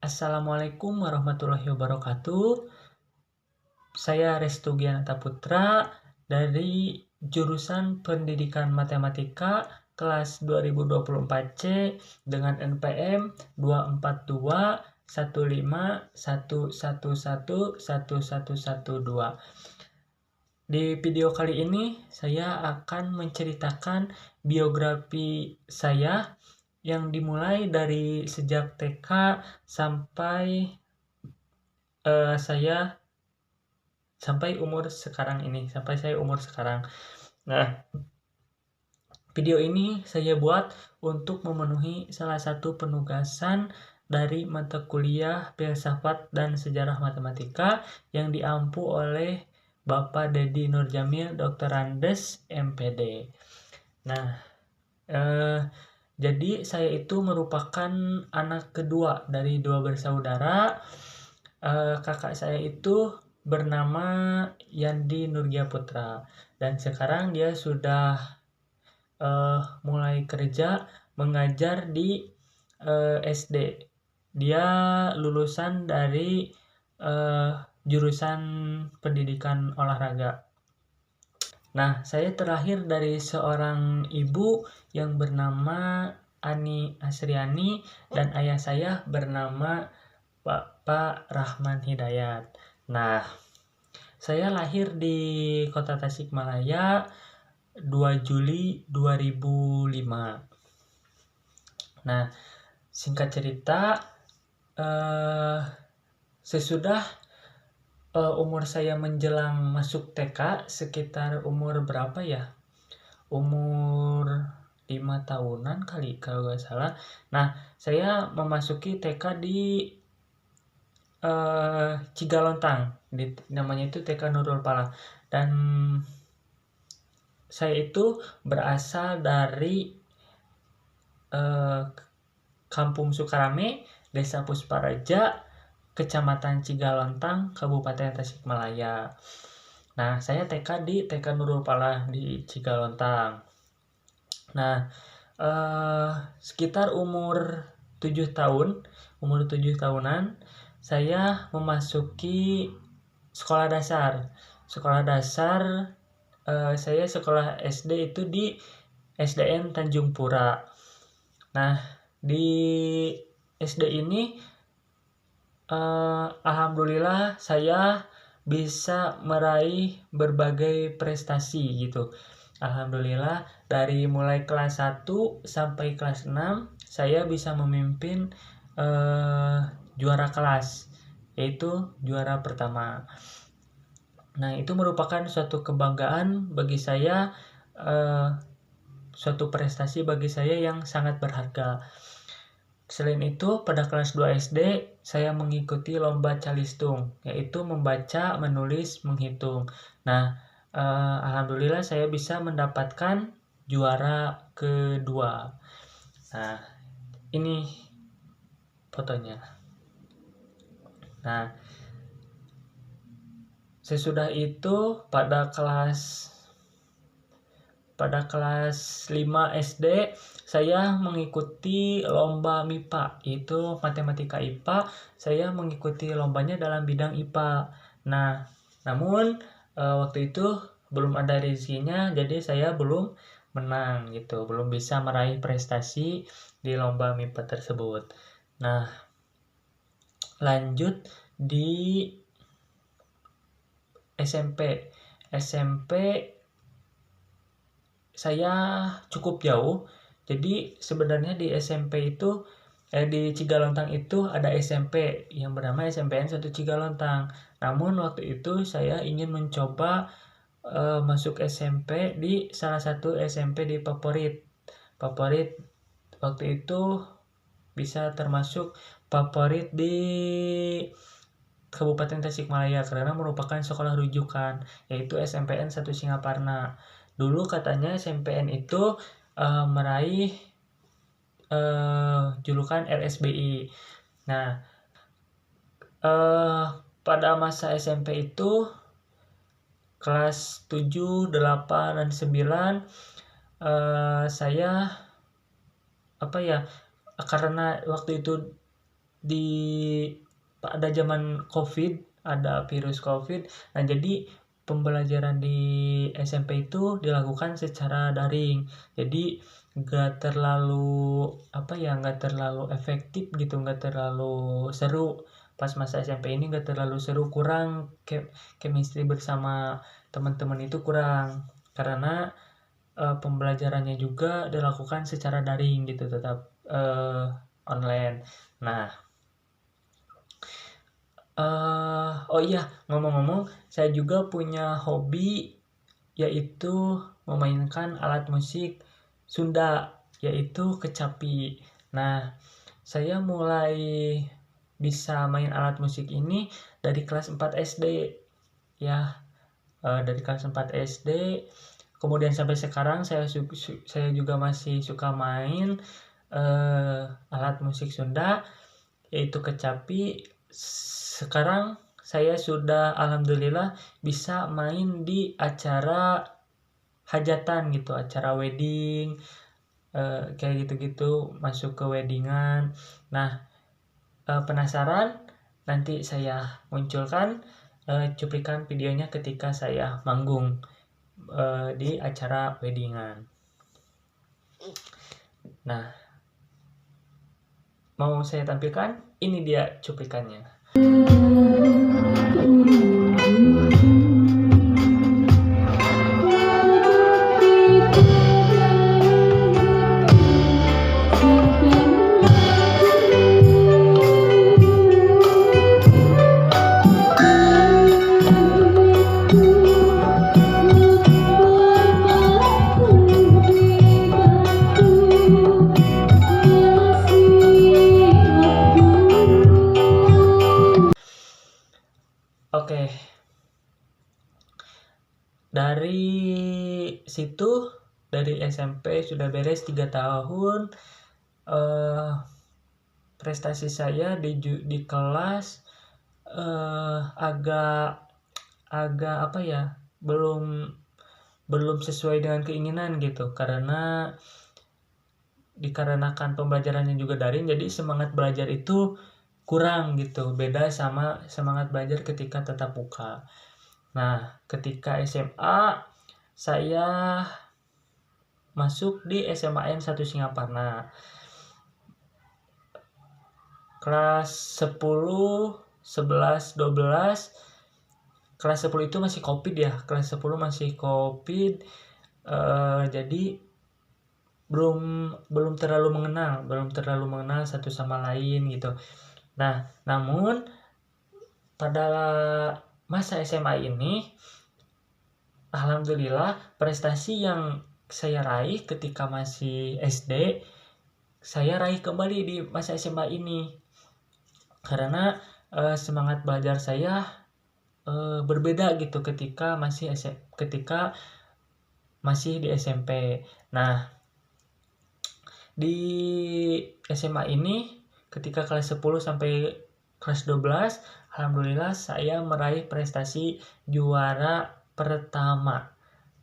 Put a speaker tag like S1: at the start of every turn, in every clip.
S1: Assalamualaikum warahmatullahi wabarakatuh. Saya Restu Gianata Putra dari jurusan Pendidikan Matematika kelas 2024C dengan NPM 2421511111112. Di video kali ini saya akan menceritakan biografi saya yang dimulai dari sejak TK sampai sampai saya umur sekarang. Nah, video ini saya buat untuk memenuhi salah satu penugasan dari mata kuliah Filsafat dan Sejarah Matematika yang diampu oleh Bapak Dedi Nurjamil Dr. Andes MPD. Nah, jadi saya itu merupakan anak kedua dari dua bersaudara. Kakak saya itu bernama Yandi Nurgia Putra dan sekarang dia sudah mulai kerja mengajar di SD. Dia lulusan dari jurusan pendidikan olahraga. Nah, saya terlahir dari seorang ibu yang bernama Ani Asriani dan ayah saya bernama Bapak Rahman Hidayat. Nah, saya lahir di Kota Tasikmalaya 2 Juli 2005. Nah, singkat cerita, sesudah umur saya menjelang masuk TK sekitar umur berapa ya? Umur 5 tahunan kali kalau nggak salah. Nah, saya memasuki TK di Cigalontang, namanya itu TK Nurul Palah, dan saya itu berasal dari Kampung Sukarame, Desa Pusparaja, Kecamatan Cigalontang, Kabupaten Tasikmalaya. Nah, saya TK di TK Nurul Palah di Cigalontang. Nah, sekitar umur 7 tahunan, saya memasuki sekolah dasar. Saya sekolah SD itu di SDN Tanjung Pura. Nah, di SD ini alhamdulillah saya bisa meraih berbagai prestasi gitu. Alhamdulillah dari mulai kelas 1 sampai kelas 6 saya bisa memimpin juara kelas, yaitu juara pertama. Nah, itu merupakan suatu kebanggaan bagi saya, suatu prestasi bagi saya yang sangat berharga. Selain itu, pada kelas 2 SD, saya mengikuti lomba calistung, yaitu membaca, menulis, menghitung. Nah, alhamdulillah saya bisa mendapatkan juara kedua. Nah, ini fotonya. Nah, sesudah itu pada kelas 5 SD saya mengikuti lomba MIPA, itu matematika IPA. Saya mengikuti lombanya dalam bidang IPA. Nah, namun waktu itu belum ada rezekinya, jadi saya belum menang gitu, belum bisa meraih prestasi di lomba MIPA tersebut. Nah, lanjut di SMP saya cukup jauh. Jadi sebenarnya di SMP itu di Cigalontang itu ada SMP yang bernama SMPN 1 Cigalontang. Namun waktu itu saya ingin mencoba masuk SMP di salah satu SMP di favorit waktu itu bisa termasuk favorit di Kabupaten Tasikmalaya karena merupakan sekolah rujukan, yaitu SMPN 1 Singaparna. Dulu katanya SMPN itu meraih julukan RSBI. Nah, pada masa SMP itu kelas 7, 8, dan 9 saya karena waktu itu di pada zaman COVID, ada virus COVID. Nah, jadi pembelajaran di SMP itu dilakukan secara daring. Jadi nggak terlalu nggak terlalu efektif gitu, nggak terlalu seru. Pas masa SMP ini nggak terlalu seru, kurang chemistry bersama teman-teman itu kurang, karena pembelajarannya juga dilakukan secara daring gitu, tetap online. Nah, oh iya, ngomong-ngomong, saya juga punya hobi, yaitu memainkan alat musik Sunda, yaitu kecapi. Nah, saya mulai bisa main alat musik ini dari kelas 4 SD, ya. Dari kelas 4 SD, kemudian sampai sekarang saya juga masih suka main alat musik Sunda, yaitu kecapi. Sekarang saya sudah alhamdulillah bisa main di acara hajatan gitu, acara wedding, kayak gitu-gitu, masuk ke weddingan. Nah, penasaran? Nanti saya munculkan cuplikan videonya ketika saya manggung di acara weddingan. Nah, mau saya tampilkan, ini dia cuplikannya. Oke, dari situ, dari SMP sudah beres 3 tahun. Prestasi saya di kelas agak belum sesuai dengan keinginan gitu, karena dikarenakan pembelajarannya juga daring, jadi semangat belajar itu kurang gitu, beda sama semangat belajar ketika tatap muka. Nah, ketika SMA saya masuk di SMAN 1 Singaparna. Kelas 10, 11, 12. Kelas 10 itu masih Covid ya. Kelas 10 masih Covid. Jadi belum terlalu mengenal satu sama lain gitu. Nah, namun pada masa SMA ini alhamdulillah prestasi yang saya raih ketika masih SD, saya raih kembali di masa SMA ini. Karena semangat belajar saya berbeda gitu ketika masih di SMP. Nah, di SMA ini ketika kelas 10 sampai kelas 12, alhamdulillah saya meraih prestasi juara pertama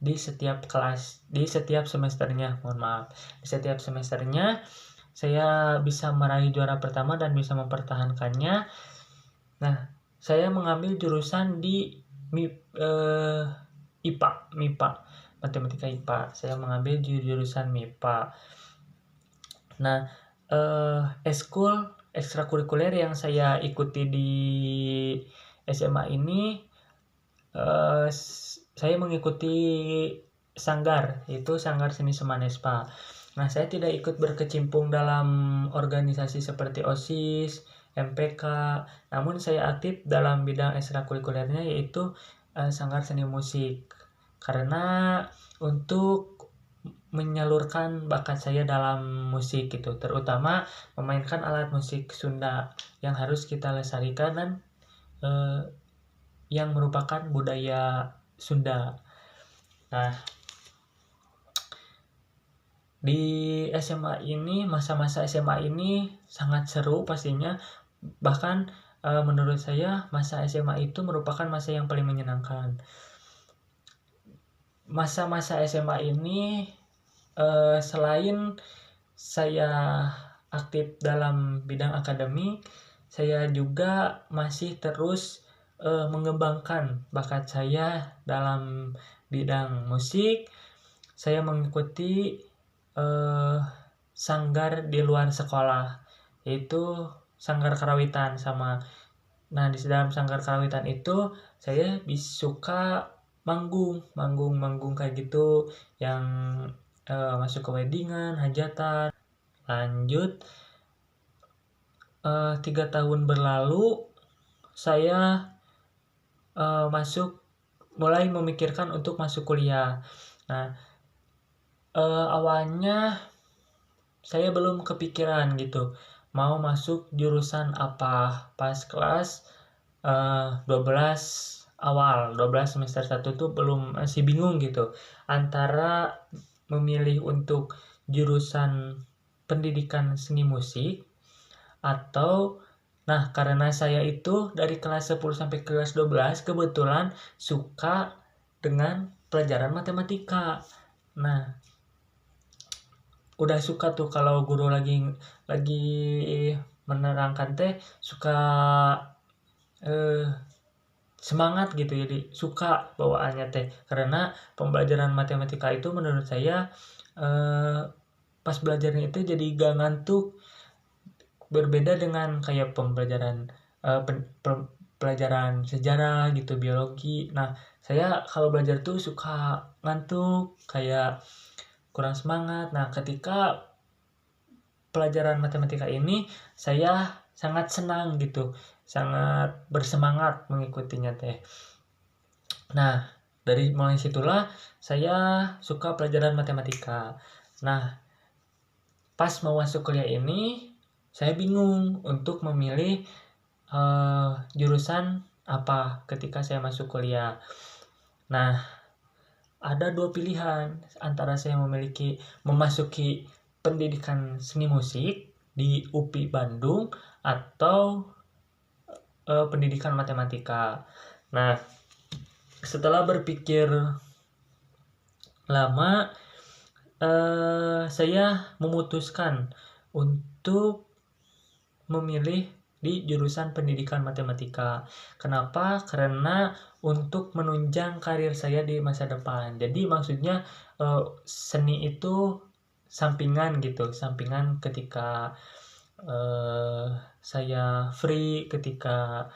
S1: di setiap kelas, di setiap semesternya. Di setiap semesternya saya bisa meraih juara pertama dan bisa mempertahankannya. Nah, saya mengambil jurusan di MIPA, matematika IPA. Saya mengambil jurusan MIPA. Nah, ekskul ekstrakurikuler yang saya ikuti di SMA ini, saya mengikuti sanggar, yaitu Sanggar Seni Semanespa. Nah, saya tidak ikut berkecimpung dalam organisasi seperti OSIS, MPK, namun saya aktif dalam bidang ekstrakurikulernya, yaitu Sanggar Seni Musik. Karena untuk menyalurkan bakat saya dalam musik gitu, terutama memainkan alat musik Sunda yang harus kita lestarikan dan yang merupakan budaya Sunda. Nah, di SMA ini, masa-masa SMA ini sangat seru pastinya. Bahkan menurut saya masa SMA itu merupakan masa yang paling menyenangkan. Masa-masa SMA ini selain saya aktif dalam bidang akademik, saya juga masih terus mengembangkan bakat saya dalam bidang musik. Saya mengikuti sanggar di luar sekolah, yaitu sanggar karawitan sama. Nah, di dalam sanggar karawitan itu saya suka manggung kayak gitu, yang masuk ke weddingan, hajatan. Lanjut, 3 tahun berlalu saya mulai memikirkan untuk masuk kuliah. Nah, awalnya saya belum kepikiran gitu mau masuk jurusan apa. Pas kelas 12 12 semester 1 tuh masih bingung gitu antara memilih untuk jurusan pendidikan seni musik atau karena saya itu dari kelas 10 sampai kelas 12 kebetulan suka dengan pelajaran matematika. Nah, udah suka tuh kalau guru lagi menerangkan teh suka semangat gitu, jadi suka bawaannya teh, karena pembelajaran matematika itu menurut saya pas belajarnya itu jadi gak ngantuk, berbeda dengan kayak pembelajaran pelajaran sejarah gitu, biologi. Nah, saya kalau belajar tuh suka ngantuk, kayak kurang semangat. Nah, ketika pelajaran matematika ini saya sangat senang gitu, sangat bersemangat mengikutinya teh. Nah, dari mulai situlah saya suka pelajaran matematika. Nah, pas mau masuk kuliah ini saya bingung untuk memilih jurusan apa ketika saya masuk kuliah. Nah, ada 2 pilihan antara saya memasuki pendidikan seni musik di UPI Bandung atau pendidikan matematika. Nah, setelah berpikir lama, saya memutuskan untuk memilih di jurusan pendidikan matematika. Kenapa? Karena untuk menunjang karir saya di masa depan. Jadi maksudnya seni itu sampingan gitu, sampingan ketika saya free, ketika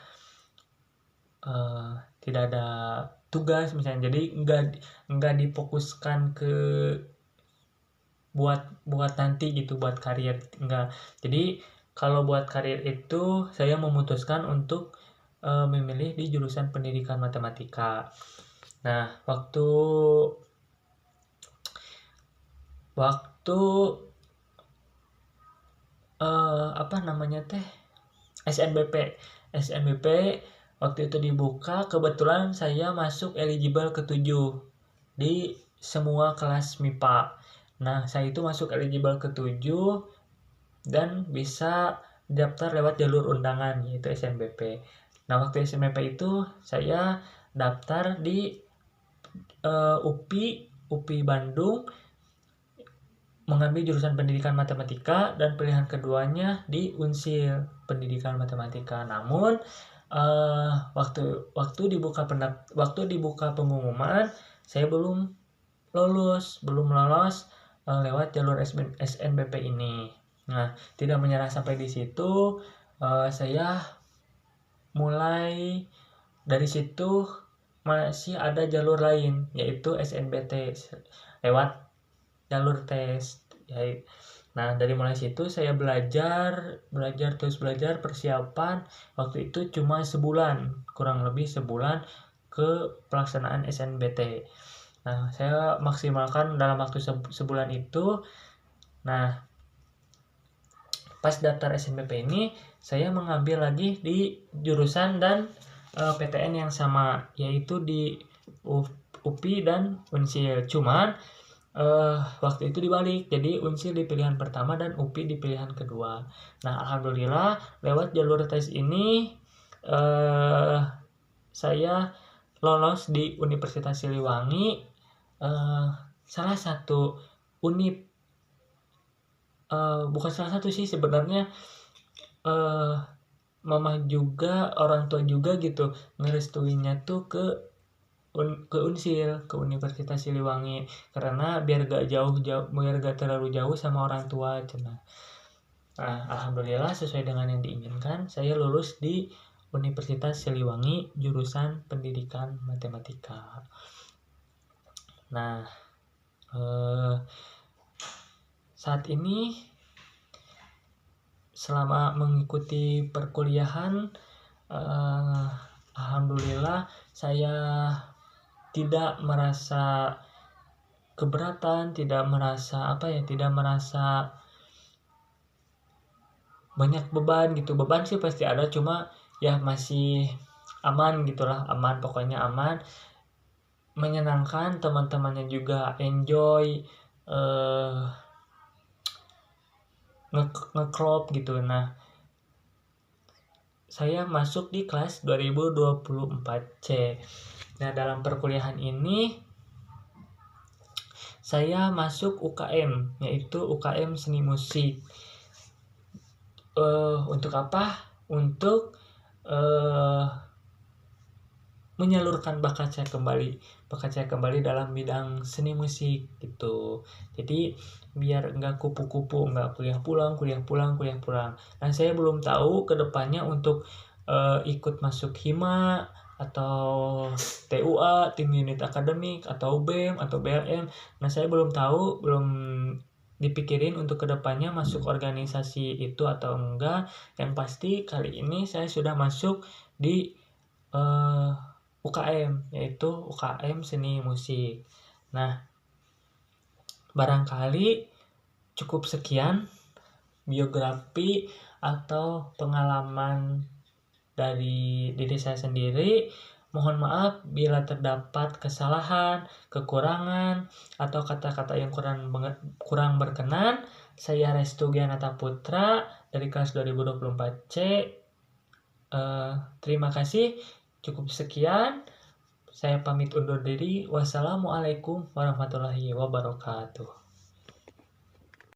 S1: tidak ada tugas misalnya. Jadi enggak difokuskan ke buat nanti gitu, buat karir, enggak. Jadi kalau buat karir itu saya memutuskan untuk memilih di jurusan pendidikan matematika. Nah, waktu apa namanya teh, SNBP waktu itu dibuka, kebetulan saya masuk eligible ke-7 di semua kelas MIPA. Nah, saya itu masuk eligible ke-7 dan bisa daftar lewat jalur undangan, yaitu SNBP. Nah, waktu SNBP itu saya daftar di UPI Bandung, mengambil jurusan pendidikan matematika, dan pilihan keduanya di Unsil pendidikan matematika. Namun waktu dibuka pengumuman saya belum lolos lewat jalur SNBP ini. Nah, tidak menyerah sampai di situ, saya mulai dari situ masih ada jalur lain, yaitu SNBT lewat jalur tes. Nah, dari mulai situ saya belajar persiapan. Waktu itu cuma kurang lebih sebulan ke pelaksanaan SNBT. Nah, saya maksimalkan dalam waktu sebulan itu. Nah, pas daftar SNBP ini saya mengambil lagi di jurusan dan PTN yang sama, yaitu di UPI dan Unsil. Cuman waktu itu dibalik, jadi Unsil di pilihan pertama dan UPI di pilihan kedua. Nah, alhamdulillah lewat jalur tes ini saya lolos di Universitas Siliwangi, salah satu univ, bukan salah satu sih sebenarnya, mamah juga, orang tua juga gitu ngerestuinnya tuh ke Unsil, ke Universitas Siliwangi, karena biar gak terlalu jauh sama orang tua cenah. Nah, alhamdulillah sesuai dengan yang diinginkan, saya lulus di Universitas Siliwangi jurusan Pendidikan Matematika. Nah, saat ini selama mengikuti perkuliahan, alhamdulillah saya tidak merasa keberatan, tidak merasa banyak beban gitu. Beban sih pasti ada, cuma ya masih aman gitulah, aman, pokoknya aman, menyenangkan, teman-temannya juga enjoy, ngeklop gitu. Nah, saya masuk di kelas 2024C. Nah, dalam perkuliahan ini saya masuk UKM, yaitu UKM Seni Musik. Untuk apa? Untuk menyalurkan bakat saya kembali dalam bidang seni musik gitu. Jadi biar enggak kupu-kupu, enggak kuliah pulang. Nah, saya belum tahu kedepannya untuk ikut masuk HIMA atau TUA, tim unit akademik, atau BEM atau BLM. Nah, saya belum tahu, belum dipikirin untuk kedepannya masuk organisasi itu atau enggak. Yang pasti kali ini saya sudah masuk di UKM, yaitu UKM Seni Musik. Nah, barangkali cukup sekian biografi atau pengalaman dari diri saya sendiri. Mohon maaf bila terdapat kesalahan, kekurangan, atau kata-kata yang kurang berkenan. Saya Restu Gianata Putra dari kelas 2024C. Terima kasih. Cukup sekian. Saya pamit undur diri. Wassalamualaikum warahmatullahi wabarakatuh.